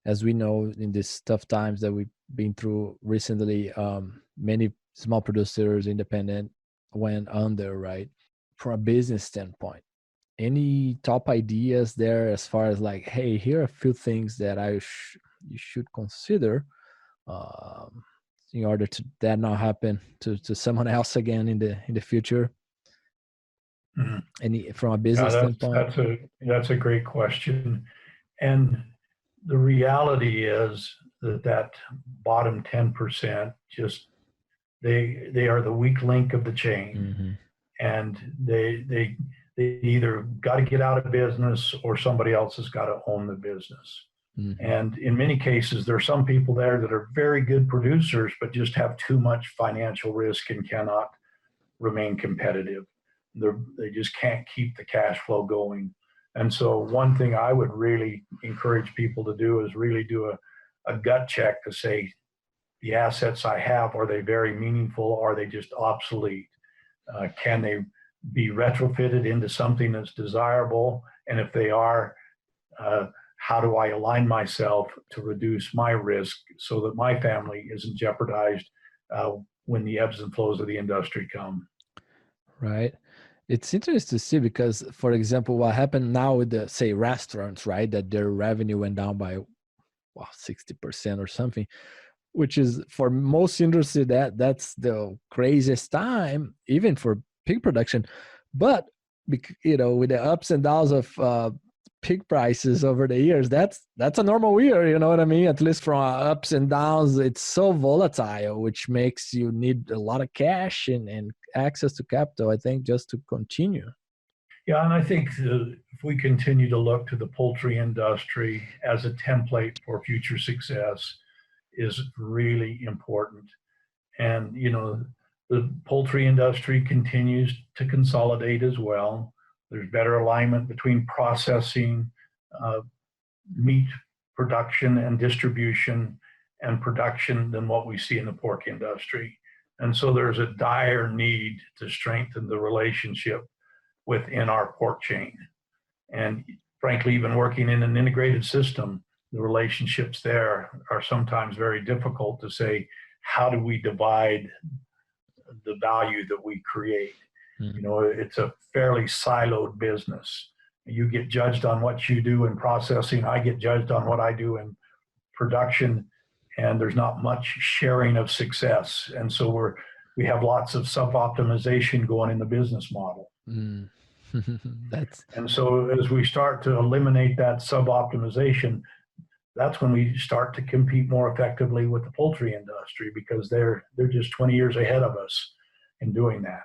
as we know, in these tough times that we've been through recently, many small producers, independent, went under, right? From a business standpoint, any top ideas there as far as like, hey, here are a few things that you should consider in order to that not happen to someone else again in the future? Mm-hmm. Any from a business standpoint? That's a great question. And the reality is that bottom 10% just they are the weak link of the chain. Mm-hmm. And they either got to get out of business or somebody else has got to own the business. Mm-hmm. And in many cases, there are some people there that are very good producers, but just have too much financial risk and cannot remain competitive. They just can't keep the cash flow going. And so one thing I would really encourage people to do is really do a gut check to say, the assets I have, are they very meaningful? Are they just obsolete? Can they be retrofitted into something that's desirable? And if they are, how do I align myself to reduce my risk so that my family isn't jeopardized when the ebbs and flows of the industry come? Right. It's interesting to see because, for example, what happened now with the, say, restaurants, right, that their revenue went down by 60% or something, which is for most industry that's the craziest time, even for pig production. But with the ups and downs of pig prices over the years, that's a normal year. You know what I mean? At least from ups and downs, it's so volatile, which makes you need a lot of cash and access to capital, I think, just to continue. Yeah, and I think if we continue to look to the poultry industry as a template for future success is really important. And, the poultry industry continues to consolidate as well. There's better alignment between processing, meat production and distribution and production than what we see in the pork industry. And so there's a dire need to strengthen the relationship within our pork chain. And frankly, even working in an integrated system, the relationships there are sometimes very difficult to say, how do we divide the value that we create? Mm-hmm. It's a fairly siloed business. You get judged on what you do in processing. I get judged on what I do in production, and there's not much sharing of success. And so we have lots of sub-optimization going in the business model. Mm. And so as we start to eliminate that sub-optimization, that's when we start to compete more effectively with the poultry industry, because they're just 20 years ahead of us in doing that.